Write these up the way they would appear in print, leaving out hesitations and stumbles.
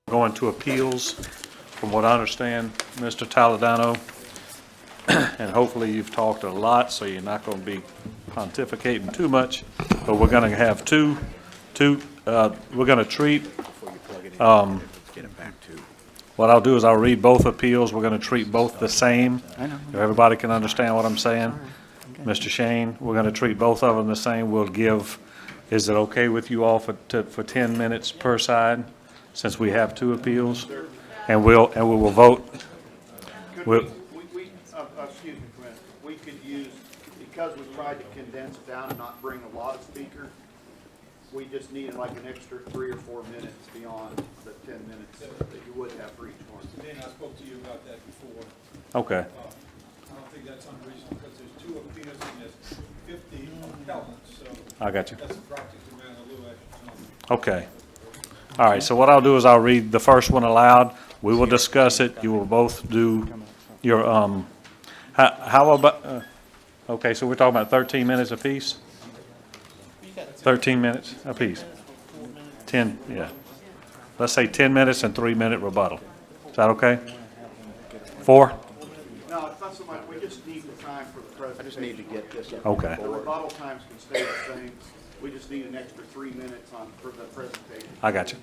Going to appeals, from what I understand, Mr. Toledano, and hopefully you've talked a lot, so you're not going to be pontificating too much, but we're going to have we're going to treat, what I'll do is I'll read both appeals. We're going to treat both the same. If everybody can understand what I'm saying. Mr. Shane, we're going to treat both of them the same. We'll give, is it okay with you all for 10 minutes per side, since we have two appeals? And we will vote. Excuse me for a minute. We could use, because we tried to condense it down and not bring a lot of speakers, we just needed like an extra 3 or 4 minutes beyond the 10 minutes that you would have for each one. Dan, I spoke to you about that before. Okay. I don't think that's unreasonable because there's 2 appeals and there's 50 appellants, so I got you. that's a practical matter, a little extra time. Okay. All right, so what I'll do is I'll read the first one aloud. We will discuss it. You will both do your, how about, okay, so we're talking about 13 minutes apiece? 13 minutes apiece. 10, yeah. Let's say 10 minutes and 3-minute rebuttal. Is that okay? 4? No, it's not so much, we just need the time for the presentation. I just need to get this. Okay. The rebuttal times can stay the same. We just need an extra 3 minutes for the presentation. I got you.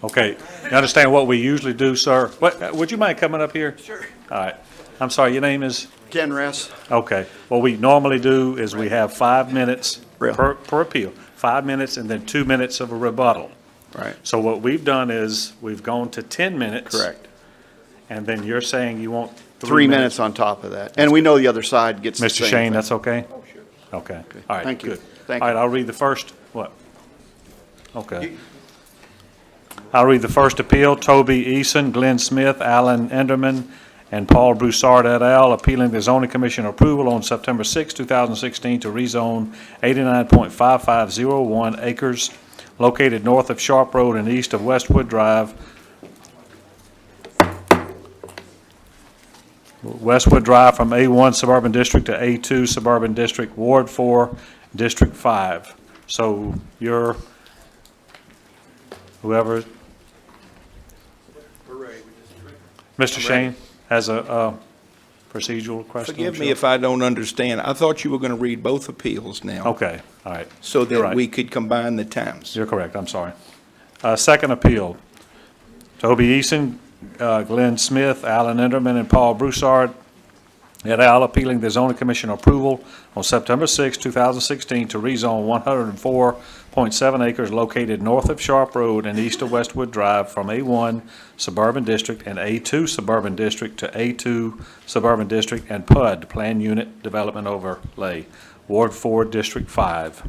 Okay, you understand what we usually do, sir? What, would you mind coming up here? Sure. All right. I'm sorry, your name is? Ken Ress. Okay. What we normally do is we have 5 minutes per appeal. 5 minutes and then 2 minutes of a rebuttal. Right. So what we've done is we've gone to 10 minutes. Correct. And then you're saying you want 3 minutes on top of that. And we know the other side gets the Mr. same Shane, thing. that's okay? Oh, sure. Okay. All right, Thank you. good. Thank All right, you. I'll read the first, what? Okay. I'll read the first appeal. Toby Eason, Glenn Smith, Alan Enderman, and Paul Broussard et al. Appealing the zoning commission approval on September 6, 2016 to rezone 89.5501 acres located north of Sharp Road and east of Westwood Drive. Westwood Drive from A1 Suburban District to A2 Suburban District, Ward 4, District 5. So you're, whoever, Mr. Shane has a procedural question. Forgive me if I don't understand. I thought you were going to read both appeals now. Okay, all right. So You're that right. we could combine the times. You're correct, I'm sorry. Second appeal, Toby Eason, Glenn Smith, Alan Enderman, and Paul Broussard et al. Appealing the zoning commission approval on September 6, 2016 to rezone 104.7 acres located north of Sharp Road and east of Westwood Drive from A1 Suburban District and A2 Suburban District to A2 Suburban District and PUD, Plan Unit Development Overlay, Ward 4, District 5.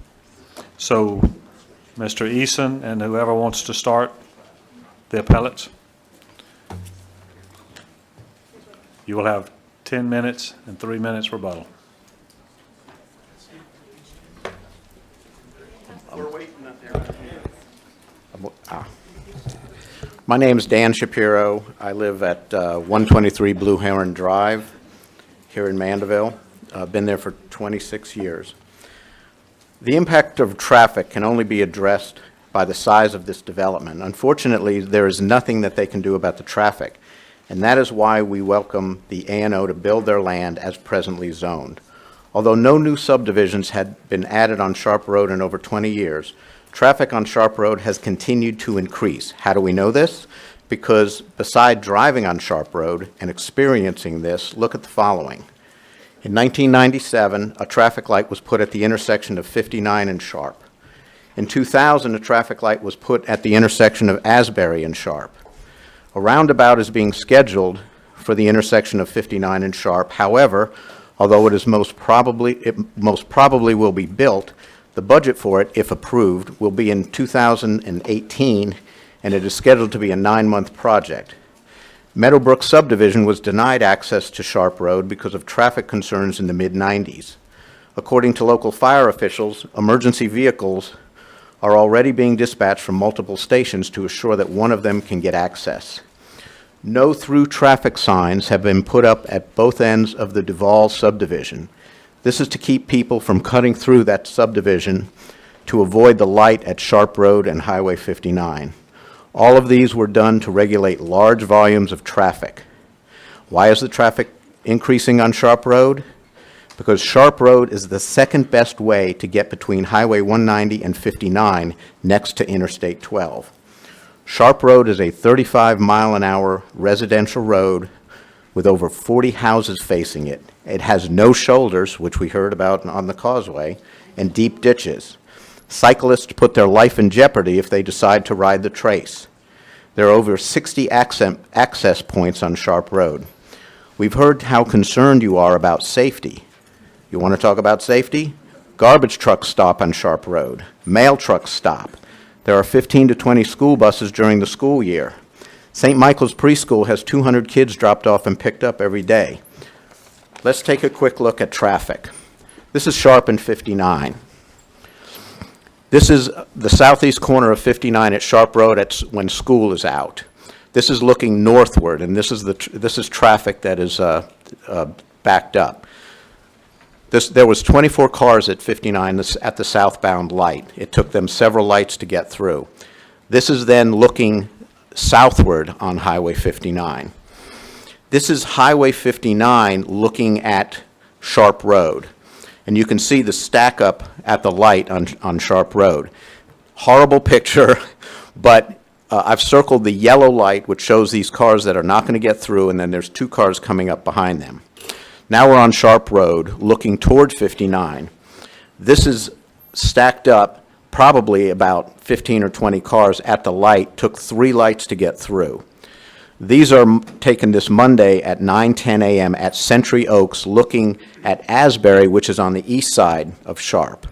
So, Mr. Eason and whoever wants to start, the appellates. You will have 10 minutes and 3 minutes rebuttal. We're waiting up there. My name is Dan Shapiro. I live at 123 Blue Heron Drive here in Mandeville. I've been there for 26 years. The impact of traffic can only be addressed by the size of this development. Unfortunately, there is nothing that they can do about the traffic, and that is why we welcome the A&O to build their land as presently zoned. Although no new subdivisions had been added on Sharp Road in over 20 years, traffic on Sharp Road has continued to increase. How do we know this? Because beside driving on Sharp Road and experiencing this, look at the following. In 1997, a traffic light was put at the intersection of 59 and Sharp. In 2000, a traffic light was put at the intersection of Asbury and Sharp. A roundabout is being scheduled for the intersection of 59 and Sharp. However, although it most probably will be built, the budget for it, if approved, will be in 2018, and it is scheduled to be a 9-month project. Meadowbrook subdivision was denied access to Sharp Road because of traffic concerns in the mid-90s. According to local fire officials, emergency vehicles are already being dispatched from multiple stations to assure that one of them can get access. No through traffic signs have been put up at both ends of the Duval subdivision. This is to keep people from cutting through that subdivision to avoid the light at Sharp Road and Highway 59. All of these were done to regulate large volumes of traffic. Why is the traffic increasing on Sharp Road? Because Sharp Road is the second best way to get between Highway 190 and 59 next to Interstate 12. Sharp Road is a 35-mile-an-hour residential road with over 40 houses facing it. It has no shoulders, which we heard about on the causeway, and deep ditches. Cyclists put their life in jeopardy if they decide to ride the trace. There are over 60 access points on Sharp Road. We've heard how concerned you are about safety. You want to talk about safety? Garbage trucks stop on Sharp Road. Mail trucks stop. There are 15 to 20 school buses during the school year. St. Michael's Preschool has 200 kids dropped off and picked up every day. Let's take a quick look at traffic. This is Sharp and 59. This is the southeast corner of 59 at Sharp Road when school is out. This is looking northward, and this is traffic that is backed up. There was 24 cars at 59 at the southbound light. It took them several lights to get through. This is then looking southward on Highway 59. This is Highway 59 looking at Sharp Road. And you can see the stack up at the light on Sharp Road. Horrible picture, but I've circled the yellow light, which shows these cars that are not going to get through, and then there's 2 cars coming up behind them. Now we're on Sharp Road, looking toward 59. This is stacked up, probably about 15 or 20 cars at the light, took 3 lights to get through. These are taken this Monday at 9:10 a.m. at Century Oaks, looking at Asbury, which is on the east side of Sharp.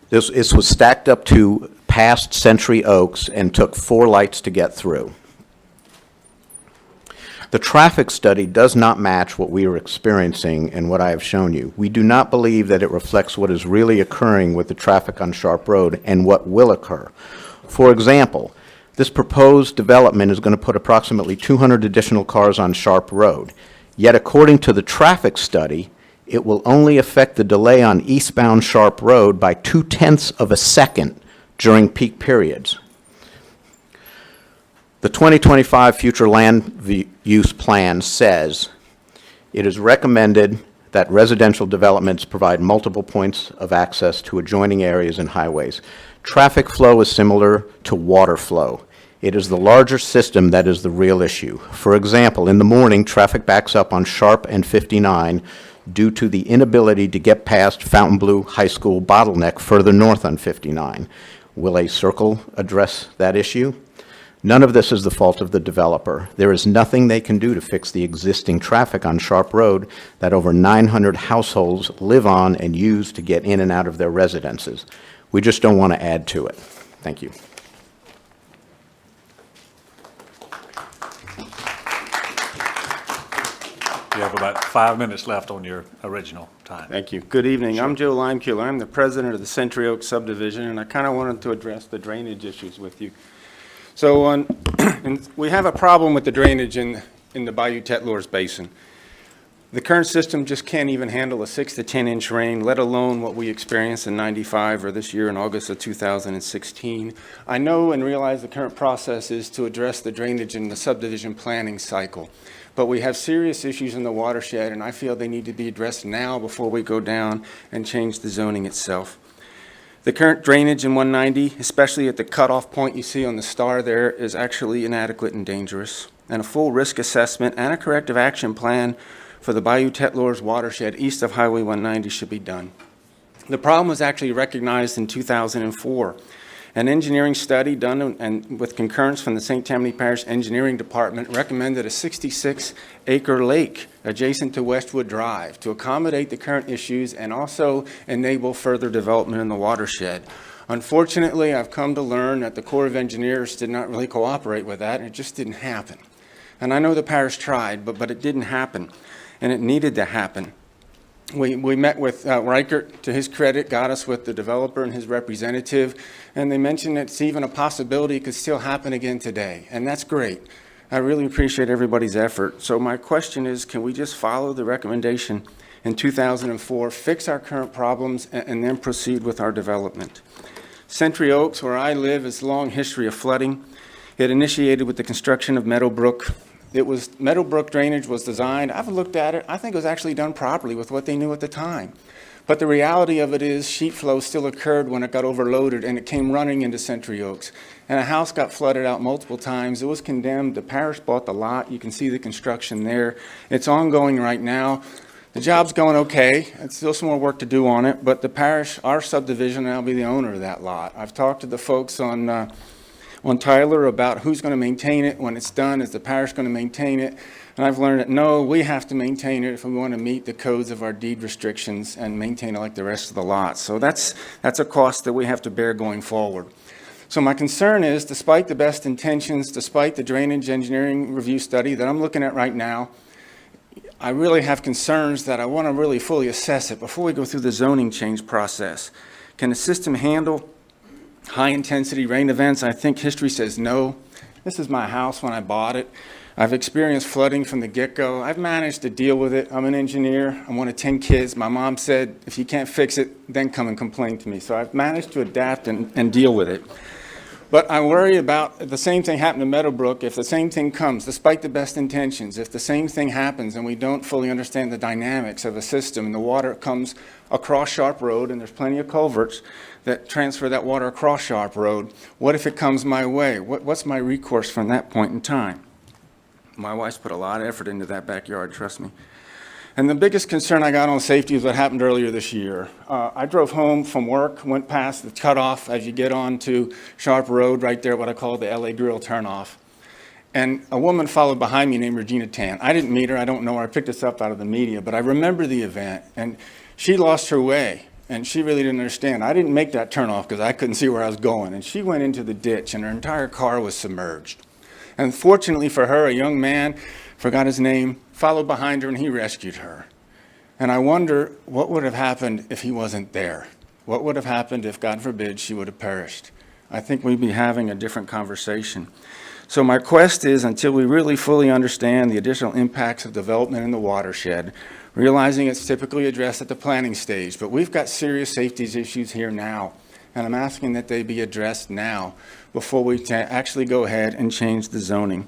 This was stacked up to past Century Oaks and took 4 lights to get through. The traffic study does not match what we are experiencing and what I have shown you. We do not believe that it reflects what is really occurring with the traffic on Sharp Road and what will occur. For example, this proposed development is going to put approximately 200 additional cars on Sharp Road. Yet according to the traffic study, it will only affect the delay on eastbound Sharp Road by 0.2 of a second during peak periods. The 2025 Future Land Use Plan says it is recommended that residential developments provide multiple points of access to adjoining areas and highways. Traffic flow is similar to water flow. It is the larger system that is the real issue. For example, in the morning, traffic backs up on Sharp and 59 due to the inability to get past Fontainebleau High School bottleneck further north on 59. Will a circle address that issue? None of this is the fault of the developer. There is nothing they can do to fix the existing traffic on Sharp Road that over 900 households live on and use to get in and out of their residences. We just don't want to add to it. Thank you. You have about 5 minutes left on your original time. Thank you. Good evening. I'm Joe Limekeeler. I'm the president of the Century Oaks subdivision, and I kind of wanted to address the drainage issues with you. So and we have a problem with the drainage in the Bayou Tête-Lourdes Basin. The current system just can't even handle a 6 to 10 inch rain, let alone what we experienced in '95 or this year in August of 2016. I know and realize the current process is to address the drainage in the subdivision planning cycle, but we have serious issues in the watershed, and I feel they need to be addressed now before we go down and change the zoning itself. The current drainage in 190, especially at the cutoff point you see on the star there, is actually inadequate and dangerous, and a full risk assessment and a corrective action plan for the Bayou Tête-Lourdes watershed east of Highway 190 should be done. The problem was actually recognized in 2004. An engineering study done and with concurrence from the St. Tammany Parish Engineering Department recommended a 66-acre lake adjacent to Westwood Drive to accommodate the current issues and also enable further development in the watershed. Unfortunately, I've come to learn that the Corps of Engineers did not really cooperate with that, and it just didn't happen. And I know the parish tried, but it didn't happen, and it needed to happen. We met with Rykert, to his credit, got us with the developer and his representative, and they mentioned it's even a possibility it could still happen again today, and that's great. I really appreciate everybody's effort. So my question is, can we just follow the recommendation in 2004, fix our current problems, and then proceed with our development? Century Oaks, where I live, has a long history of flooding. It initiated with the construction of Meadowbrook. Meadowbrook drainage was designed, I've looked at it, I think it was actually done properly with what they knew at the time. But the reality of it is sheet flow still occurred when it got overloaded and it came running into Century Oaks. And a house got flooded out multiple times. It was condemned. The parish bought the lot. You can see the construction there. It's ongoing right now. The job's going okay. It's still some more work to do on it, but the parish, our subdivision, and I'll be the owner of that lot. I've talked to the folks on Tyler about who's going to maintain it when it's done. Is the parish going to maintain it? And I've learned that no, we have to maintain it if we want to meet the codes of our deed restrictions and maintain it like the rest of the lots. So that's a cost that we have to bear going forward. So my concern is, despite the best intentions, despite the drainage engineering review study that I'm looking at right now, I really have concerns that I want to really fully assess it before we go through the zoning change process. Can the system handle high-intensity rain events? I think history says no. This is my house when I bought it. I've experienced flooding from the get-go. I've managed to deal with it. I'm an engineer. I'm one of 10 kids. My mom said, if you can't fix it, then come and complain to me. So I've managed to adapt and deal with it. But I worry about if the same thing happened to Meadowbrook, if the same thing comes, despite the best intentions, if the same thing happens and we don't fully understand the dynamics of a system and the water comes across Sharp Road and there's plenty of culverts that transfer that water across Sharp Road, what if it comes my way? What's my recourse from that point in time? My wife's put a lot of effort into that backyard, trust me. And the biggest concern I got on safety is what happened earlier this year. I drove home from work, went past the cutoff as you get onto Sharp Road, right there, what I call the LA Grill turnoff. And a woman followed behind me named Regina Tan. I didn't meet her, I don't know her, I picked this up out of the media, but I remember the event. And she lost her way, and she really didn't understand. I didn't make that turnoff because I couldn't see where I was going. And she went into the ditch, and her entire car was submerged. And fortunately for her, a young man, forgot his name, followed behind her and he rescued her. And I wonder what would have happened if he wasn't there? What would have happened if, God forbid, she would have perished? I think we'd be having a different conversation. So my quest is, until we really fully understand the additional impacts of development in the watershed, realizing it's typically addressed at the planning stage, but we've got serious safety issues here now. And I'm asking that they be addressed now before we actually go ahead and change the zoning.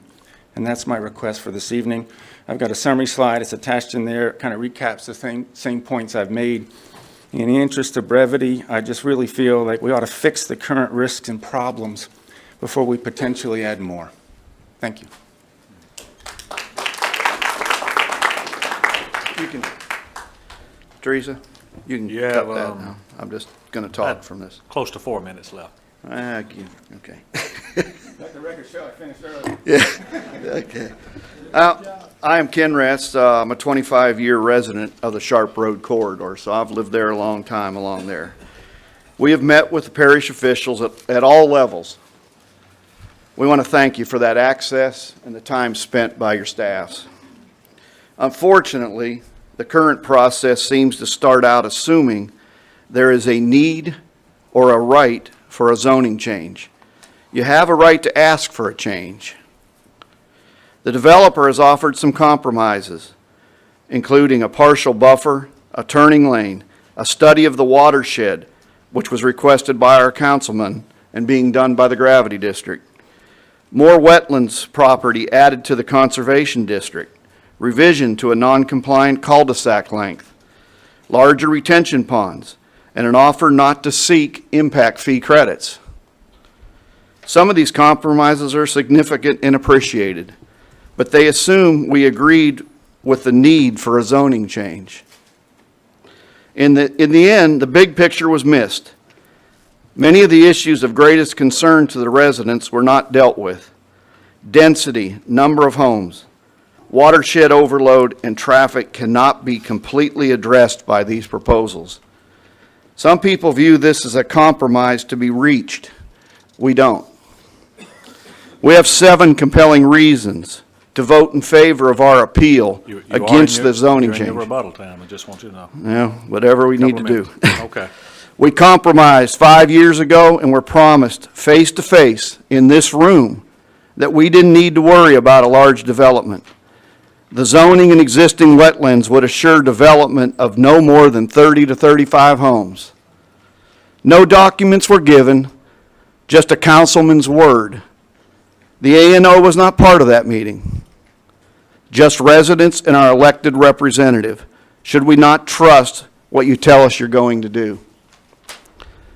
And that's my request for this evening. I've got a summary slide. It's attached in there. It kind of recaps the same points I've made. In the interest of brevity, I just really feel like we ought to fix the current risks and problems before we potentially add more. Thank you. You can, Teresa, you can Yeah, cut well, that now. I'm just going to talk from this. Close to 4 minutes left. Okay. Let the record show I finished early. Yeah, okay. I am Ken Rest. I'm a 25-year resident of the Sharp Road corridor, so I've lived there a long time along there. We have met with the parish officials at all levels. We want to thank you for that access and the time spent by your staffs. Unfortunately, the current process seems to start out assuming there is a need or a right for a zoning change. You have a right to ask for a change. The developer has offered some compromises, including a partial buffer, a turning lane, a study of the watershed, which was requested by our councilman and being done by the Gravity District, more wetlands property added to the Conservation District, revision to a non-compliant cul-de-sac length, larger retention ponds, and an offer not to seek impact fee credits. Some of these compromises are significant and appreciated, but they assume we agreed with the need for a zoning change. In the end, the big picture was missed. Many of the issues of greatest concern to the residents were not dealt with. Density, number of homes, watershed overload, and traffic cannot be completely addressed by these proposals. Some people view this as a compromise to be reached. We don't. We have 7 compelling reasons to vote in favor of our appeal You are against in the zoning you're in your change. rebuttal time, I just want you to know. Yeah, whatever we need to Couple do. minutes. Okay. We compromised 5 years ago and were promised face-to-face in this room that we didn't need to worry about a large development. The zoning and existing wetlands would assure development of no more than 30 to 35 homes. No documents were given, just a councilman's word. The ANO was not part of that meeting. Just residents and our elected representative. Should we not trust what you tell us you're going to do?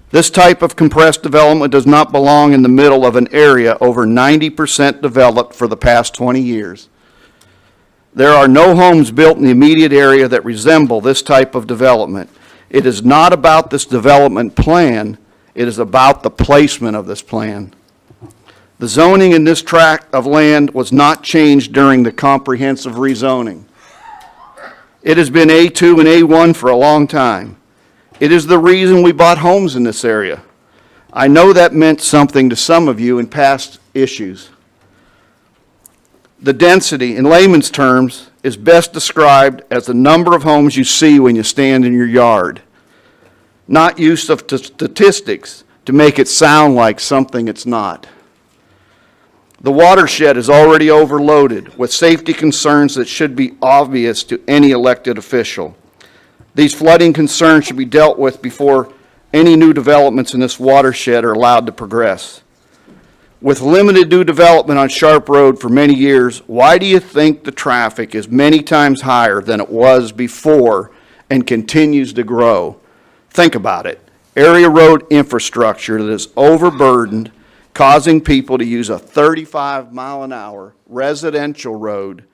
This type of compressed development does not belong in the middle of an area over 90% developed for the past 20 years. There are no homes built in the immediate area that resemble this type of development. It is not about this development plan, it is about the placement of this plan. The zoning in this tract of land was not changed during the comprehensive rezoning. It has been A2 and A1 for a long time. It is the reason we bought homes in this area. I know that meant something to some of you in past issues. The density, in layman's terms, is best described as the number of homes you see when you stand in your yard, not use of statistics to make it sound like something it's not. The watershed is already overloaded with safety concerns that should be obvious to any elected official. These flooding concerns should be dealt with before any new developments in this watershed are allowed to progress. With limited new development on Sharp Road for many years, why do you think the traffic is many times higher than it was before and continues to grow? Think about it. Area road infrastructure that is overburdened, causing people to use a 35-mile-an-hour residential road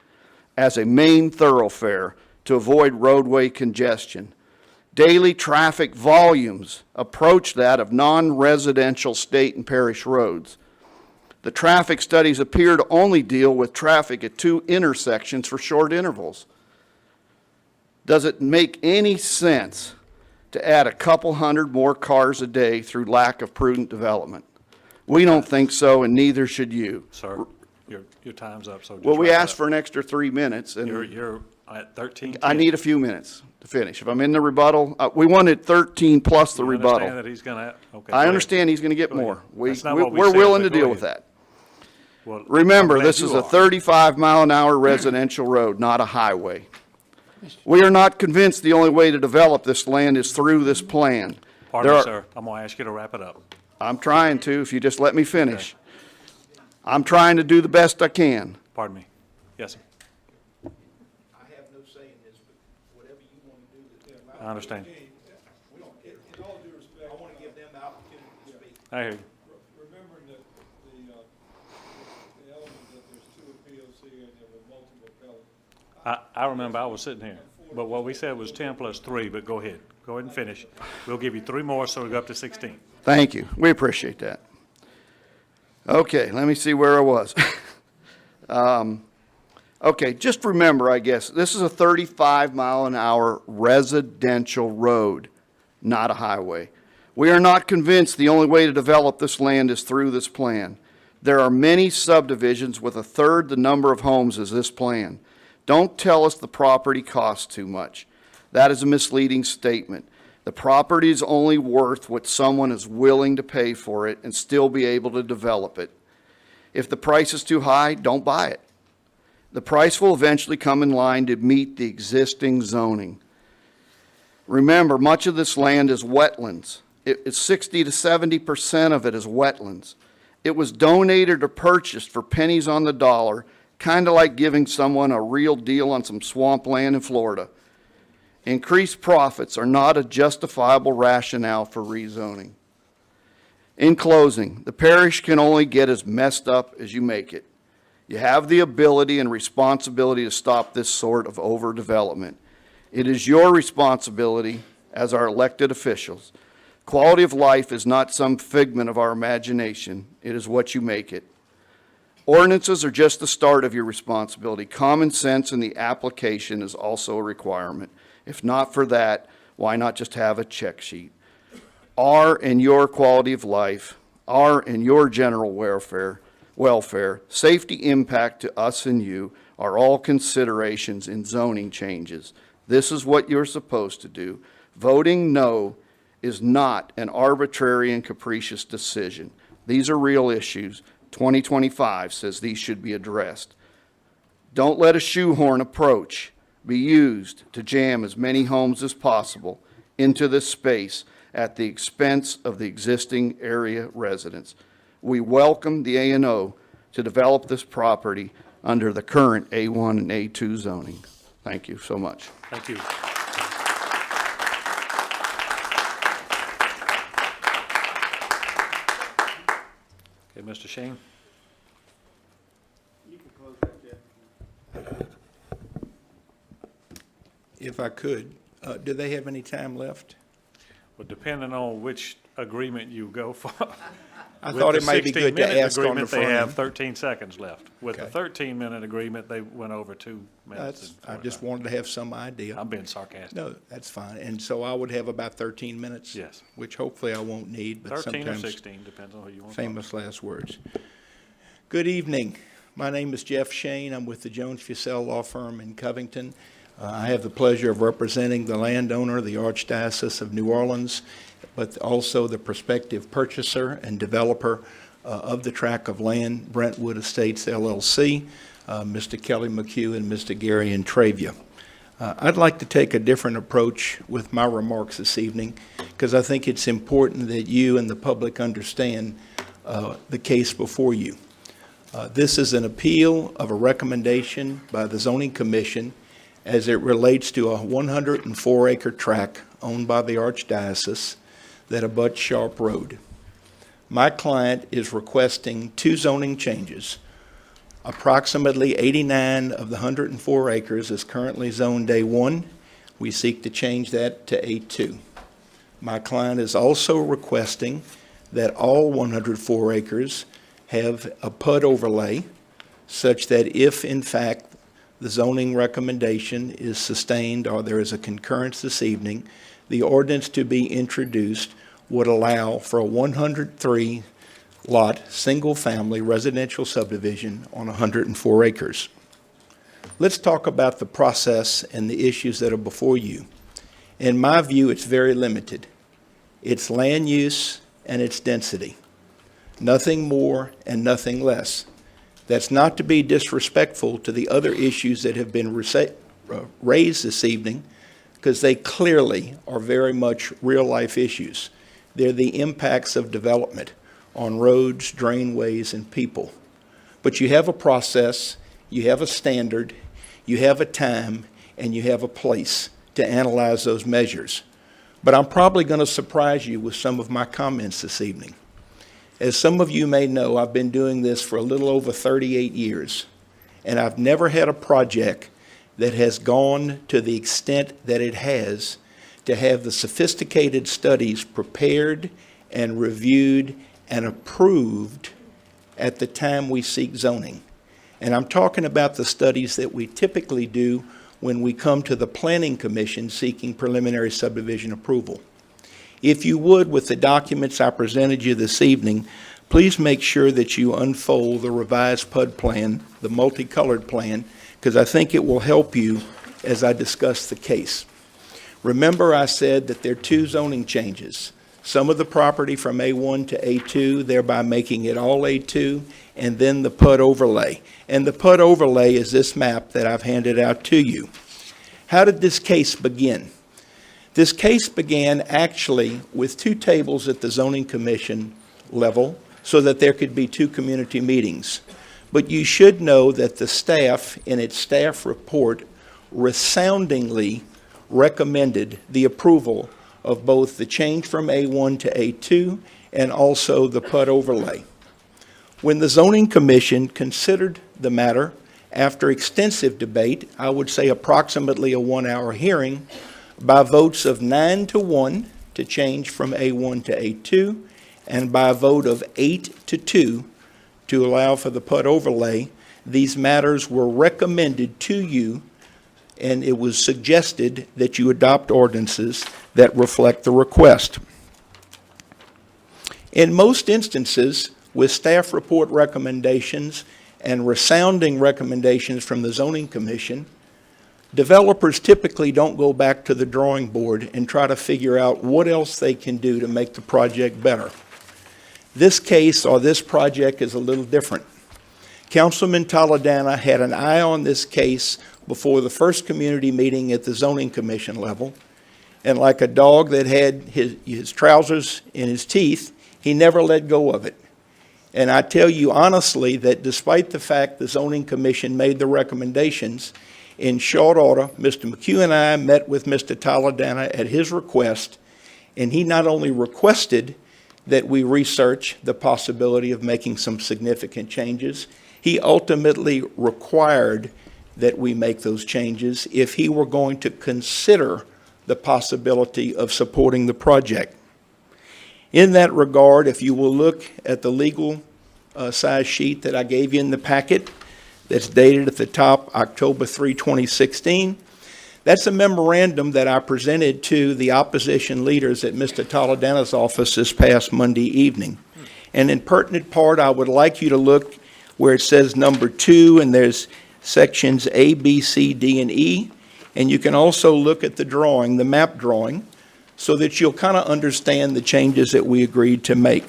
as a main thoroughfare to avoid roadway congestion. Daily traffic volumes approach that of non-residential state and parish roads. The traffic studies appear to only deal with traffic at 2 intersections for short intervals. Does it make any sense to add a couple hundred more cars a day through lack of prudent development? We don't think so, and neither should you. Sir, your time's up, so just Well, we wrap it asked up. for an extra 3 minutes, and You're at 13. I need a few minutes to finish. If I'm in the rebuttal, we wanted 13 plus the You rebuttal. understand that he's gonna, okay. go I ahead. understand he's going to get Go ahead. more. That's not what we We're said, willing to but go deal with ahead. that. Well, Remember, I'm glad this you is a are. 35-mile-an-hour residential road, not a highway. We are not convinced the only way to develop this land is through this plan. Pardon There me, are- sir. I'm gonna ask you to wrap it up. I'm trying to, if you just let me finish. I'm trying to do the best I can. Pardon me. Yes, sir. I have no say in this, but whatever you want to do, I understand. We don't, in all due respect, I want to give them the opportunity to speak. I hear you. remembering that the element that there's 2 appeals here and there were multiple appellants. I remember I was sitting here, but what we said was 10 plus 3, but go ahead. Go ahead and finish. We'll give you 3 more, so we go up to 16. Thank you. We appreciate that. Okay, let me see where I was. Okay, just remember, I guess, this is a 35-mile-an-hour residential road, not a highway. We are not convinced the only way to develop this land is through this plan. There are many subdivisions with a third the number of homes as this plan. Don't tell us the property costs too much. That is a misleading statement. The property is only worth what someone is willing to pay for it and still be able to develop it. If the price is too high, don't buy it. The price will eventually come in line to meet the existing zoning. Remember, much of this land is wetlands. It's 60 to 70% of it is wetlands. It was donated or purchased for pennies on the dollar, kind of like giving someone a real deal on some swampland in Florida. Increased profits are not a justifiable rationale for rezoning. In closing, the parish can only get as messed up as you make it. You have the ability and responsibility to stop this sort of overdevelopment. It is your responsibility as our elected officials. Quality of life is not some figment of our imagination. It is what you make it. Ordinances are just the start of your responsibility. Common sense in the application is also a requirement. If not for that, why not just have a check sheet? Our and your quality of life, our and your general welfare, safety impact to us and you are all considerations in zoning changes. This is what you're supposed to do. Voting no is not an arbitrary and capricious decision. These are real issues. 2025 says these should be addressed. Don't let a shoehorn approach be used to jam as many homes as possible into this space at the expense of the existing area residents. We welcome the A&O to develop this property under the current A1 and A2 zoning. Thank you so much. Thank you. Okay, Mr. Shane? If I could, do they have any time left? Well, depending on which agreement you go for. I thought it might be good to ask on the With the 16-minute agreement, they have front. 13 seconds left. With the Okay. 13-minute agreement, they went over 2 minutes. I just wanted to have some idea. I'm being sarcastic. No, that's fine. And so I would have about 13 minutes? Yes. Which hopefully I won't need, but 13 or sometimes 16, depends on who you want to talk to. famous last words. Good evening. My name is Jeff Shane. I'm with the Jones Fussell Law Firm in Covington. I have the pleasure of representing the landowner, the Archdiocese of New Orleans, but also the prospective purchaser and developer of the tract of land, Brentwood Estates LLC, Mr. Kelly McHugh and Mr. Gary Intravia. I'd like to take a different approach with my remarks this evening because I think it's important that you and the public understand the case before you. This is an appeal of a recommendation by the Zoning Commission as it relates to a 104-acre tract owned by the Archdiocese that abuts Sharp Road. My client is requesting 2 zoning changes. Approximately 89 of the 104 acres is currently zoned A1. We seek to change that to A2. My client is also requesting that all 104 acres have a PUD overlay such that if, in fact, the zoning recommendation is sustained or there is a concurrence this evening, the ordinance to be introduced would allow for a 103-lot, single-family residential subdivision on 104 acres. Let's talk about the process and the issues that are before you. In my view, it's very limited. It's land use and its density. Nothing more and nothing less. That's not to be disrespectful to the other issues that have been raised this evening, because they clearly are very much real-life issues. They're the impacts of development on roads, drainways, and people. But you have a process, you have a standard, you have a time, and you have a place to analyze those measures. But I'm probably going to surprise you with some of my comments this evening. As some of you may know, I've been doing this for a little over 38 years, and I've never had a project that has gone to the extent that it has to have the sophisticated studies prepared and reviewed and approved at the time we seek zoning. And I'm talking about the studies that we typically do when we come to the Planning Commission seeking preliminary subdivision approval. If you would, with the documents I presented you this evening, please make sure that you unfold the revised PUD plan, the multicolored plan, because I think it will help you as I discuss the case. Remember, I said that there are 2 zoning changes. Some of the property from A1 to A2, thereby making it all A2, and then the PUD overlay. And the PUD overlay is this map that I've handed out to you. How did this case begin? This case began actually with 2 tables at the Zoning Commission level so that there could be 2 community meetings. But you should know that the staff, in its staff report, resoundingly recommended the approval of both the change from A1 to A2 and also the PUD overlay. When the Zoning Commission considered the matter, after extensive debate, I would say approximately a 1-hour hearing, by votes of 9-1 to change from A1 to A2, and by a vote of 8-2 to allow for the PUD overlay, these matters were recommended to you, and it was suggested that you adopt ordinances that reflect the request. In most instances, with staff report recommendations and resounding recommendations from the Zoning Commission, developers typically don't go back to the drawing board and try to figure out what else they can do to make the project better. This case or this project is a little different. Councilman Toldedano had an eye on this case before the first community meeting at the Zoning Commission level, and like a dog that had his trousers in his teeth, he never let go of it. And I tell you honestly that despite the fact the zoning commission made the recommendations, in short order, Mr. McHugh and I met with Mr. Toledano at his request, and he not only requested that we research the possibility of making some significant changes, he ultimately required that we make those changes if he were going to consider the possibility of supporting the project. In that regard, if you will look at the legal size sheet that I gave you in the packet, that's dated at the top October 3, 2016, that's a memorandum that I presented to the opposition leaders at Mr. Toledano's office this past Monday evening. And in pertinent part, I would like you to look where it says number 2, and there's sections A, B, C, D, and E. And you can also look at the drawing, the map drawing, so that you'll kind of understand the changes that we agreed to make.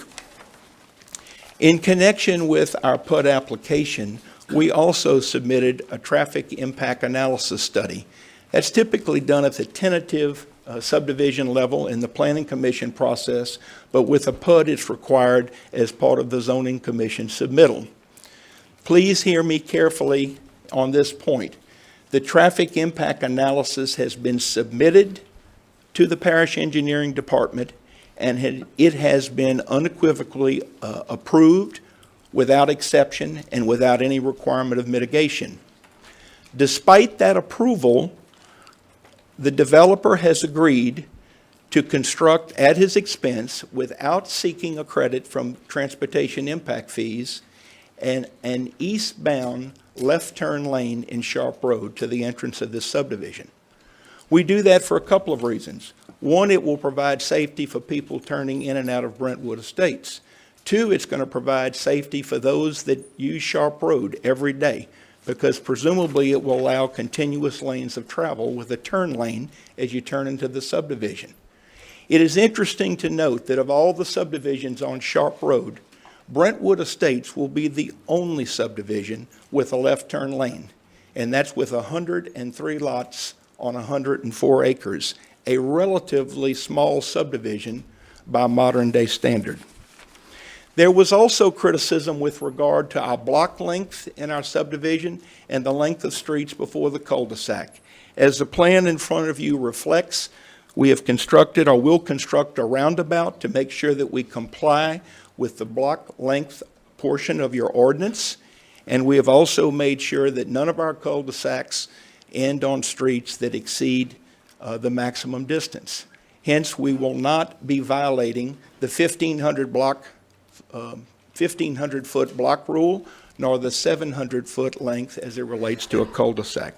In connection with our PUD application, we also submitted a traffic impact analysis study. That's typically done at the tentative subdivision level in the Planning Commission process, but with a PUD, it's required as part of the Zoning Commission submittal. Please hear me carefully on this point. The traffic impact analysis has been submitted to the Parish Engineering Department, and it has been unequivocally approved without exception and without any requirement of mitigation. Despite that approval, the developer has agreed to construct at his expense, without seeking a credit from transportation impact fees, an eastbound left turn lane in Sharp Road to the entrance of this subdivision. We do that for a couple of reasons. One, it will provide safety for people turning in and out of Brentwood Estates. Two, it's going to provide safety for those that use Sharp Road every day, because presumably it will allow continuous lanes of travel with a turn lane as you turn into the subdivision. It is interesting to note that of all the subdivisions on Sharp Road, Brentwood Estates will be the only subdivision with a left turn lane, and that's with 103 lots on 104 acres, a relatively small subdivision by modern day standard. There was also criticism with regard to our block length in our subdivision and the length of streets before the cul-de-sac. As the plan in front of you reflects, we have constructed or will construct a roundabout to make sure that we comply with the block length portion of your ordinance. And we have also made sure that none of our cul-de-sacs end on streets that exceed the maximum distance. Hence, we will not be violating the 1,500-foot block rule, nor the 700-foot length as it relates to a cul-de-sac.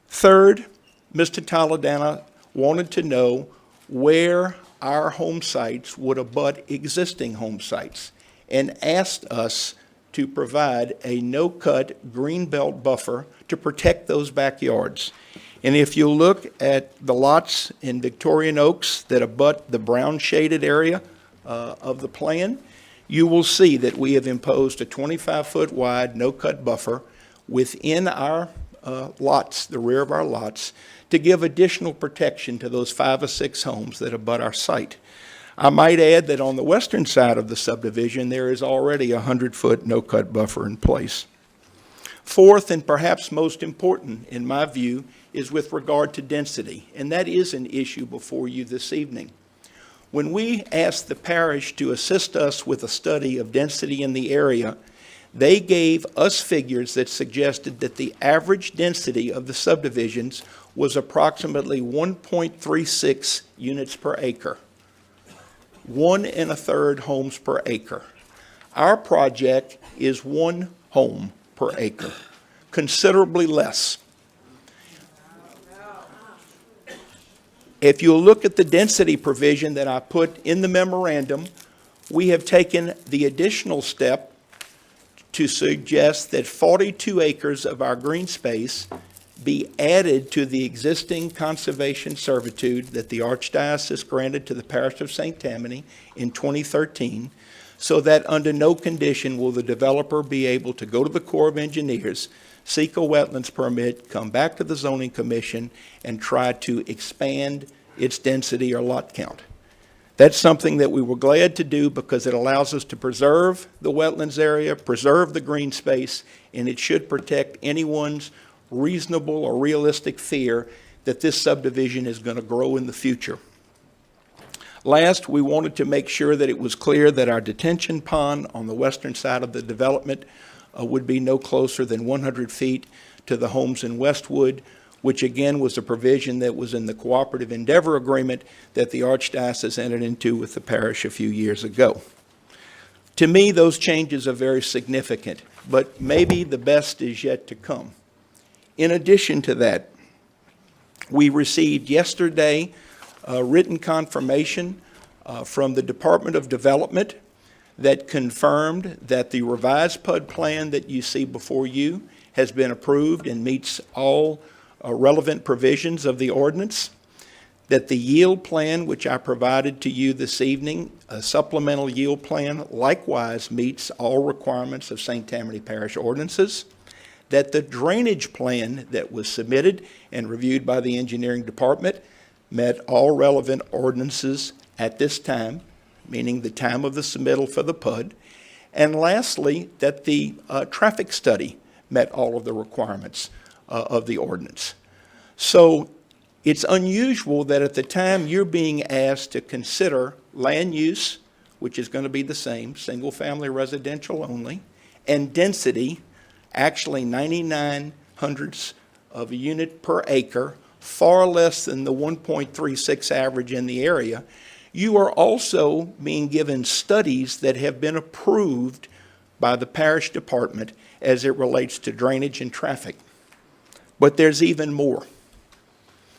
Third, Mr. Toledano wanted to know where our home sites would abut existing home sites and asked us to provide a no-cut green belt buffer to protect those backyards. And if you look at the lots in Victorian Oaks that abut the brown shaded area of the plan, you will see that we have imposed a 25-foot wide no-cut buffer within our lots, the rear of our lots, to give additional protection to those 5 or 6 homes that abut our site. I might add that on the western side of the subdivision, there is already a 100-foot no-cut buffer in place. Fourth, and perhaps most important in my view, is with regard to density, and that is an issue before you this evening. When we asked the parish to assist us with a study of density in the area, they gave us figures that suggested that the average density of the subdivisions was approximately 1.36 units per acre. 1 1/3 homes per acre. Our project is 1 home per acre, considerably less. If you look at the density provision that I put in the memorandum, we have taken the additional step to suggest that 42 acres of our green space be added to the existing conservation servitude that the Archdiocese granted to the parish of St. Tammany in 2013, so that under no condition will the developer be able to go to the Corps of Engineers, seek a wetlands permit, come back to the Zoning Commission, and try to expand its density or lot count. That's something that we were glad to do because it allows us to preserve the wetlands area, preserve the green space, and it should protect anyone's reasonable or realistic fear that this subdivision is going to grow in the future. Last, we wanted to make sure that it was clear that our detention pond on the western side of the development would be no closer than 100 feet to the homes in Westwood, which again was a provision that was in the cooperative endeavor agreement that the Archdiocese entered into with the parish a few years ago. To me, those changes are very significant, but maybe the best is yet to come. In addition to that, we received yesterday written confirmation from the Department of Development that confirmed that the revised PUD plan that you see before you has been approved and meets all relevant provisions of the ordinance, that the yield plan, which I provided to you this evening, a supplemental yield plan, likewise meets all requirements of St. Tammany Parish ordinances, that the drainage plan that was submitted and reviewed by the engineering department met all relevant ordinances at this time, meaning the time of the submittal for the PUD, and lastly, that the traffic study met all of the requirements of the ordinance. So it's unusual that at the time you're being asked to consider land use, which is going to be the same, single-family residential only, and density, actually 99 hundredths of a unit per acre, far less than the 1.36 average in the area, you are also being given studies that have been approved by the parish department as it relates to drainage and traffic. But there's even more.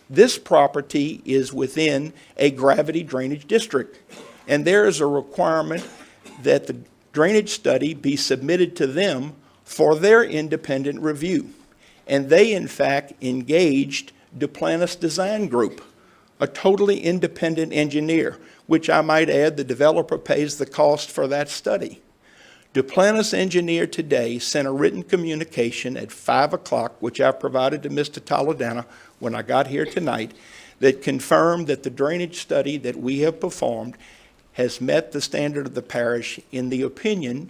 This property is within a gravity drainage district, and there is a requirement that the drainage study be submitted to them for their independent review. And they, in fact, engaged Duplantis Design Group, a totally independent engineer, which I might add the developer pays the cost for that study. Duplantis engineer today sent a written communication at 5 o'clock, which I provided to Mr. Toldedano when I got here tonight, that confirmed that the drainage study that we have performed has met the standard of the parish in the opinion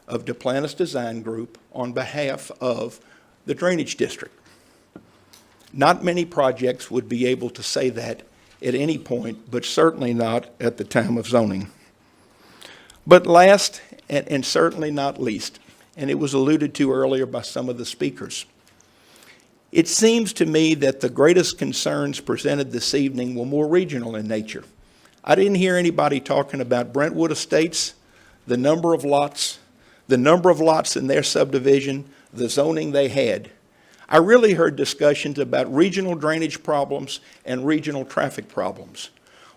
of Duplantis Design Group on behalf of the drainage district. Not many projects would be able to say that at any point, but certainly not at the time of zoning. But last, and certainly not least, and it was alluded to earlier by some of the speakers, it seems to me that the greatest concerns presented this evening were more regional in nature. I didn't hear anybody talking about Brentwood Estates, the number of lots in their subdivision, the zoning they had. I really heard discussions about regional drainage problems and regional traffic problems.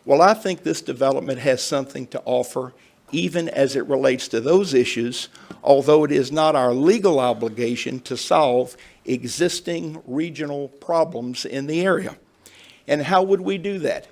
Well, I think this development has something to offer even as it relates to those issues, although it is not our legal obligation to solve existing regional problems in the area. And how would we do that?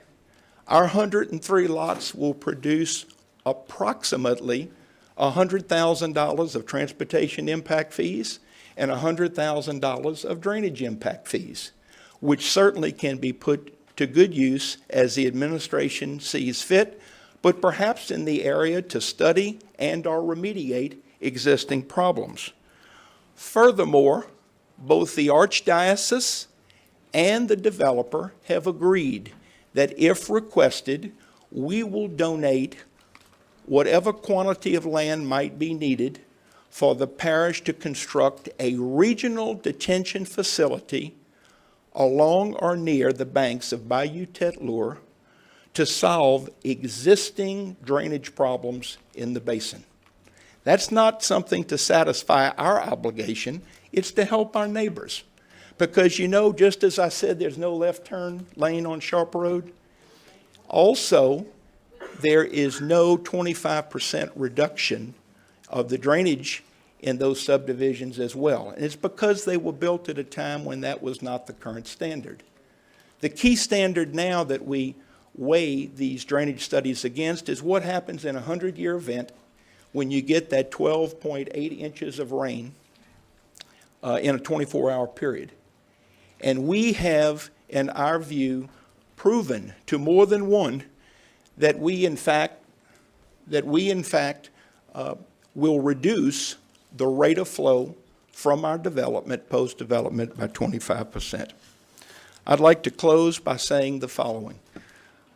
Our 103 lots will produce approximately $100,000 of transportation impact fees and $100,000 of drainage impact fees, which certainly can be put to good use as the administration sees fit, but perhaps in the area to study and or remediate existing problems. Furthermore, both the Archdiocese and the developer have agreed that if requested, we will donate whatever quantity of land might be needed for the parish to construct a regional detention facility along or near the banks of Bayou Tetlure to solve existing drainage problems in the basin. That's not something to satisfy our obligation, it's to help our neighbors. Because you know, just as I said, there's no left turn lane on Sharp Road, also there is no 25% reduction of the drainage in those subdivisions as well. And it's because they were built at a time when that was not the current standard. The key standard now that we weigh these drainage studies against is what happens in a 100-year event when you get that 12.8 inches of rain in a 24-hour period. And we have, in our view, proven to more than one that we in fact will reduce the rate of flow from our development, post-development, by 25%. I'd like to close by saying the following.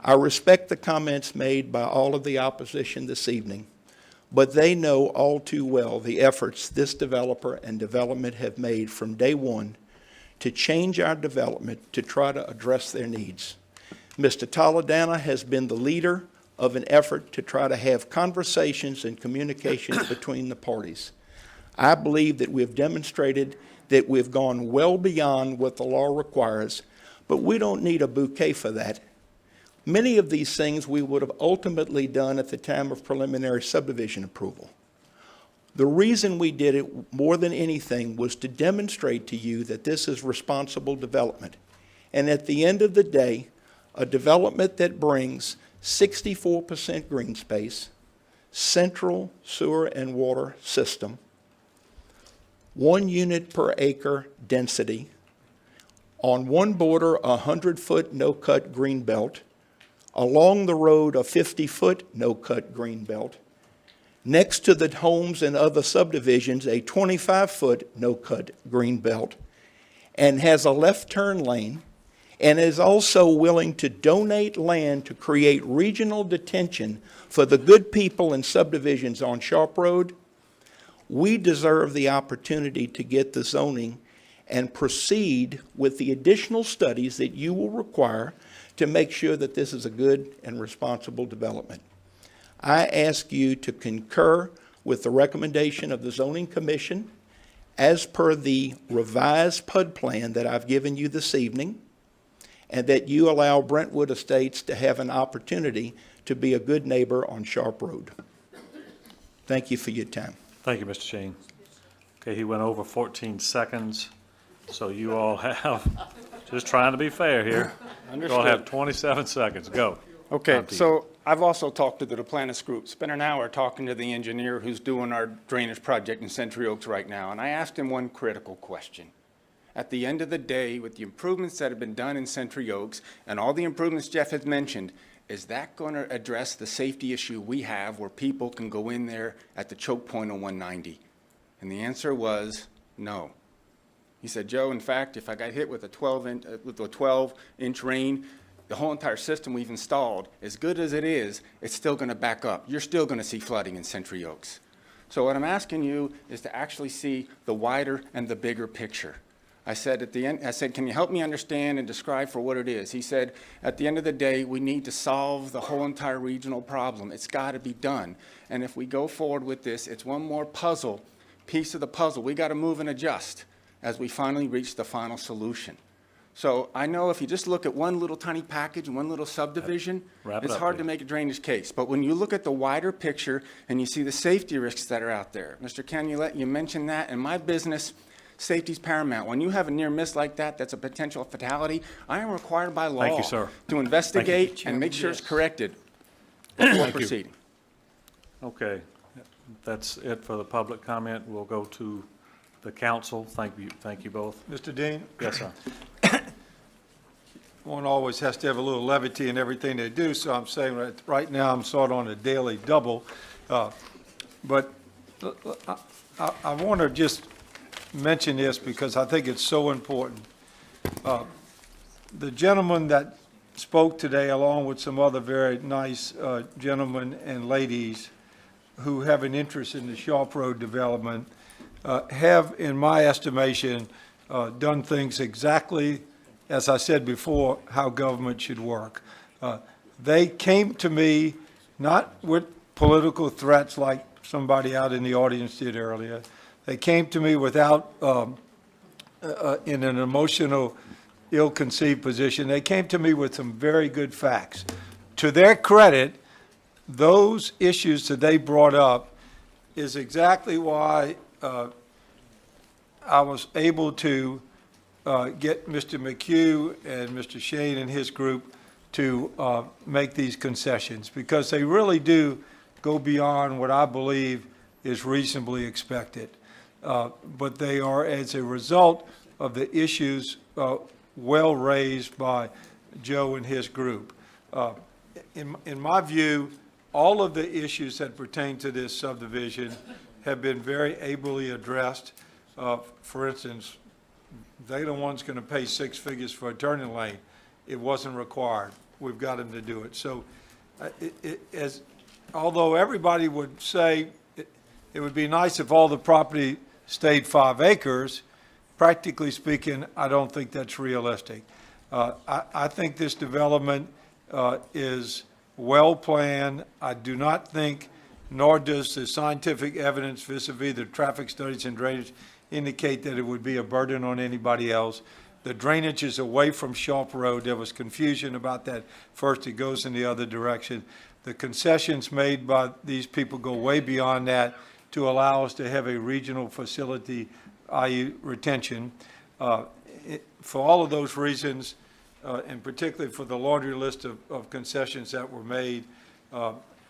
I respect the comments made by all of the opposition this evening, but they know all too well the efforts this developer and development have made from day one to change our development to try to address their needs. Mr. Toldedano has been the leader of an effort to try to have conversations and communications between the parties. I believe that we've demonstrated that we've gone well beyond what the law requires, but we don't need a bouquet for that. Many of these things we would have ultimately done at the time of preliminary subdivision approval. The reason we did it more than anything was to demonstrate to you that this is responsible development. And at the end of the day, a development that brings 64% green space, central sewer and water system, 1 unit per acre density, on one border a 100-foot no-cut green belt, along the road a 50-foot no-cut green belt, next to the homes and other subdivisions a 25-foot no-cut green belt, and has a left turn lane, and is also willing to donate land to create regional detention for the good people in subdivisions on Sharp Road, we deserve the opportunity to get the zoning and proceed with the additional studies that you will require to make sure that this is a good and responsible development. I ask you to concur with the recommendation of the Zoning Commission as per the revised PUD plan that I've given you this evening, and that you allow Brentwood Estates to have an opportunity to be a good neighbor on Sharp Road. Thank you for your time. Thank you, Mr. Sheen. Okay, he went over 14 seconds, so you all have, just trying to be fair here. You all have 27 seconds. Go. Okay, Time to you. so I've also talked to the Duplantis group, spent an hour talking to the engineer who's doing our drainage project in Century Oaks right now, and I asked him one critical question. At the end of the day, with the improvements that have been done in Century Oaks and all the improvements Jeff has mentioned, is that going to address the safety issue we have where people can go in there at the choke point on 190? And the answer was no. He said, Joe, in fact, if I got hit with a 12-inch rain, the whole entire system we've installed, as good as it is, it's still going to back up. You're still going to see flooding in Century Oaks. So what I'm asking you is to actually see the wider and the bigger picture. I said at the end, can you help me understand and describe for what it is? He said, at the end of the day, we need to solve the whole entire regional problem. It's got to be done. And if we go forward with this, it's one more piece of the puzzle. We got to move and adjust as we finally reach the final solution. So I know if you just look at one little tiny package, one little subdivision, it's hard to make a drainage case. But when you look at the wider picture and you see the safety risks that are out there, Mr. Canulet, you mentioned that. In my business, safety's paramount. When you have a near miss like that, that's a potential fatality, I am required by law to investigate and make sure it's corrected before proceeding. Okay, that's it for the public comment. We'll go to the council. Thank you both. Mr. Dean, Yes, sir. one always has to have a little levity in everything they do, so I'm saying right now I'm sort of on a daily double. But I want to just mention this because I think it's so important. The gentleman that spoke today, along with some other very nice gentlemen and ladies who have an interest in the Sharp Road development, have, in my estimation, done things exactly, as I said before, how government should work. They came to me not with political threats like somebody out in the audience did earlier. They came to me without, in an emotional, ill-conceived position. They came to me with some very good facts. To their credit, those issues that they brought up is exactly why I was able to get Mr. McHugh and Mr. Shane and his group to make these concessions, because they really do go beyond what I believe is reasonably expected. But they are as a result of the issues well raised by Joe and his group. in my view, all of the issues that pertain to this subdivision have been very ably addressed. For instance, they're the ones going to pay 6 figures for a turning lane. It wasn't required. We've got them to do it. So although everybody would say it would be nice if all the property stayed 5 acres, practically speaking, I don't think that's realistic. I think this development is well-planned. I do not think, nor does the scientific evidence vis-a-vis the traffic studies and drainage indicate that it would be a burden on anybody else. The drainage is away from Sharp Road. There was confusion about that. First, it goes in the other direction. The concessions made by these people go way beyond that to allow us to have a regional facility, i.e. retention. For all of those reasons, and particularly for the laundry list of concessions that were made,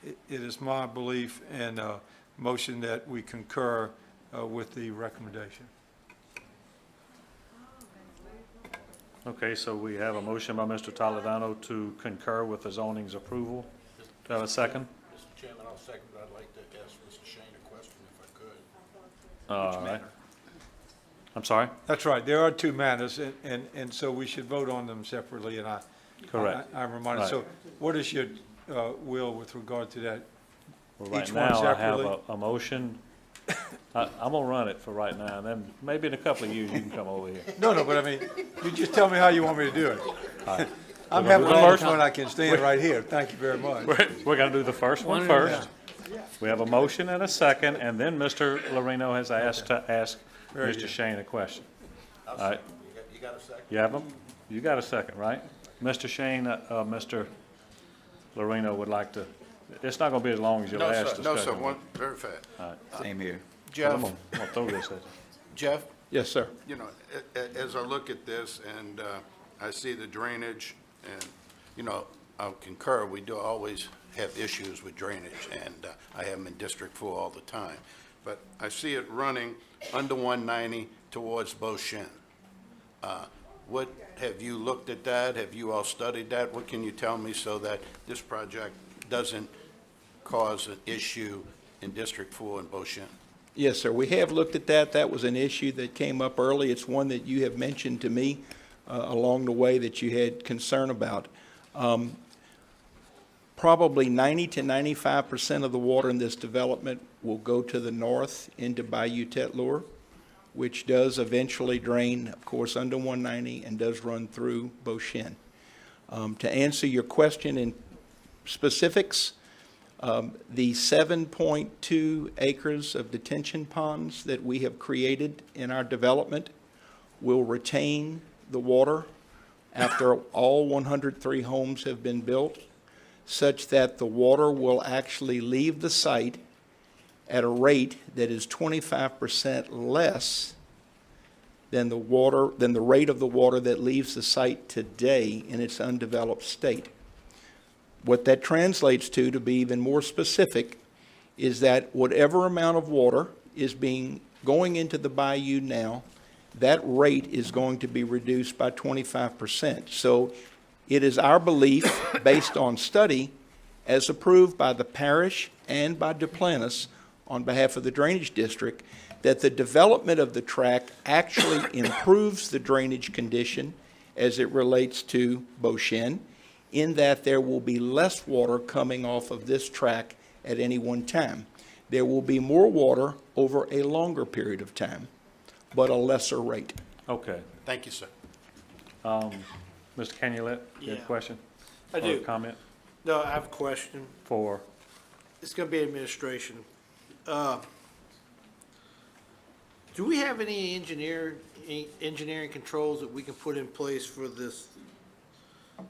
it is my belief and motion that we concur with the recommendation. Okay, so we have a motion by Mr. Toledano to concur with the zoning's approval. Do I have a second? Mr. Chairman, I'll second, but I'd like to ask Mr. Shane a question if I could. All right. I'm sorry? That's right. There are 2 matters, and so we should vote on them separately, and Correct. I'm reminded. Right. So what is your will with regard to that? Well, right Each one now, I have separately? a motion. I'm gonna run it for right now, and then maybe in a couple of years, you can come over here. No, but I mean, you just tell me how you want me to do it. right. I'm We're gonna having do the the first first one, I can stand right here. Thank you very much. We're gonna do the first one first. We have a motion and a second, and then Mr. Lorino has asked to ask Very Mr. good. Shane a question. All right, You got a second? you have them? You got a second, right? Mr. Shane, Mr. Lorino would like to, it's not gonna be as long as your last discussion. No, sir, one, very fast. Same here. I'm Jeff, gonna throw this at you. Jeff, Yes, sir. you know, as I look at this and I see the drainage and, you know, I'll concur, we do always have issues with drainage and I have them in District 4 all the time. But I see it running under 190 towards Beauchene. What, have you looked at that? Have you all studied that? What can you tell me so that this project doesn't cause an issue in District 4 in Beauchene? Yes, sir. We have looked at that. That was an issue that came up early. It's one that you have mentioned to me along the way that you had concern about. Probably 90 to 95% of the water in this development will go to the north into Bayou Tetlure, which does eventually drain, of course, under 190 and does run through Beauchene. To answer your question in specifics, the 7.2 acres of detention ponds that we have created in our development will retain the water after all 103 homes have been built, such that the water will actually leave the site at a rate that is 25% less than the rate of the water that leaves the site today in its undeveloped state. What that translates to be even more specific, is that whatever amount of water is going into the bayou now, that rate is going to be reduced by 25%. So it is our belief, based on study, as approved by the parish and by Duplantis on behalf of the Drainage District, that the development of the tract actually improves the drainage condition as it relates to Beauchene, in that there will be less water coming off of this tract at any one time. There will be more water over a longer period of time, but a lesser rate. Okay. Thank you, sir. Mr. Canulet, you have a Yeah. question? I Or do. comment No, I have a question. for, It's going to be administration. Do we have any engineering controls that we can put in place for this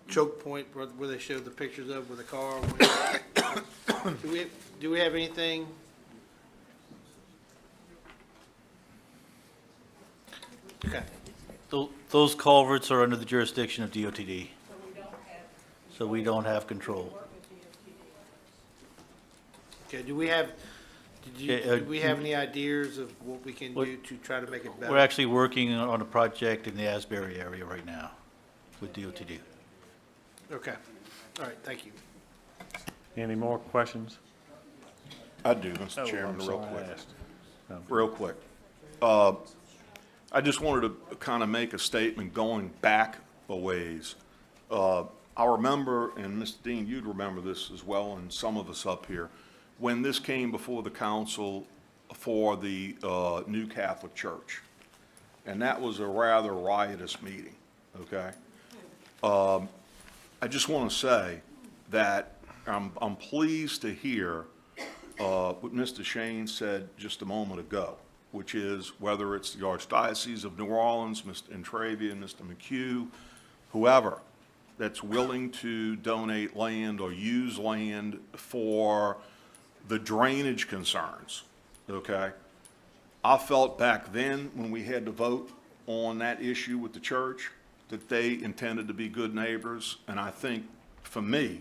choke point where they showed the pictures of with the car? Do we have anything? Okay. Those culverts are under the jurisdiction of DOTD. So we don't have control. Okay, do we have, Yeah, do we have any ideas of what we can do to try to make it better? We're actually working on a project in the Asbury area right now with DOTD. Okay, all right, thank you. Any more questions? I do, Mr. Oh, Chairman, I'm real sorry, I quick. asked. Real quick. I just wanted to kind of make a statement going back a ways. I remember, and Mr. Dean, you'd remember this as well, and some of us up here, when this came before the council for the new Catholic Church. And that was a rather riotous meeting, okay? I just want to say that I'm pleased to hear what Mr. Shane said just a moment ago, which is whether it's the Archdiocese of New Orleans, Mr. Intravia, Mr. McHugh, whoever that's willing to donate land or use land for the drainage concerns, okay? I felt back then when we had to vote on that issue with the church that they intended to be good neighbors, and I think for me,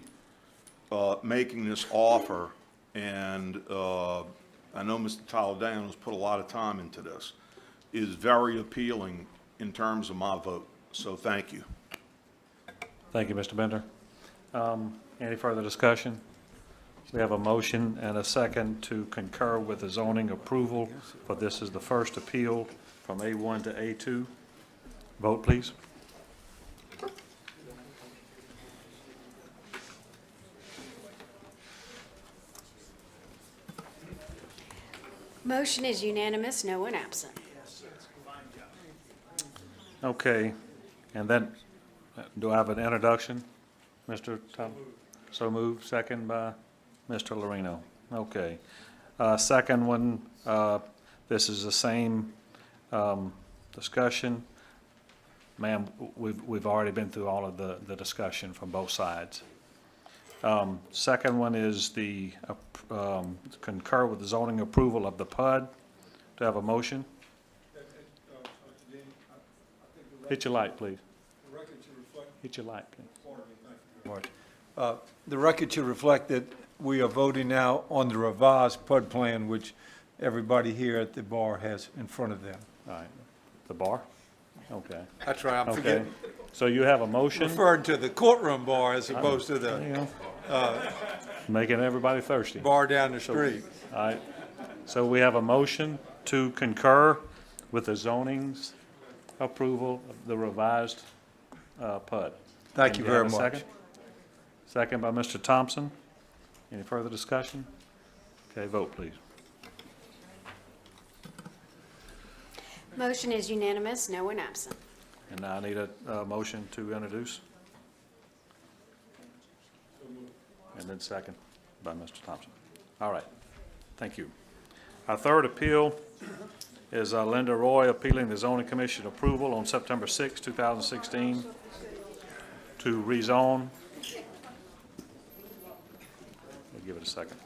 making this offer, and I know Mr. Toldedano has put a lot of time into this, is very appealing in terms of my vote. So thank you. Thank you, Mr. Bender. Any further discussion? We have a motion and a second to concur with the zoning approval for this is the first appeal from A1 to A2. Vote, please. Motion is unanimous, no one absent. Okay, and then, do I have an introduction, Mr. Tom? So moved, second by Mr. Lorino. Okay. Second one, this is the same discussion. Ma'am, we've already been through all of the discussion from both sides. Second one is the concur with the zoning approval of the PUD. Do I have a motion? Hit your light, please. Hit your light, please. The record should reflect that we are voting now on the revised PUD plan, which everybody here at the bar has in front of them. All right. The bar? Okay. That's right, I'm Okay. forgetting, So you have a motion? referring to the courtroom bar as opposed to the You know, making everybody thirsty. bar down the street. All right. So we have a motion to concur with the zoning's approval of the revised PUD. Thank And you do have very a much. second? Second by Mr. Thompson. Any further discussion? Okay, vote, please. Motion is unanimous, no one absent. And now I need a motion to introduce. And then second by Mr. Thompson. All right, thank you. Our third appeal is Linda Roy appealing the zoning commission approval on September 6, 2016 to rezone. We'll give it a second.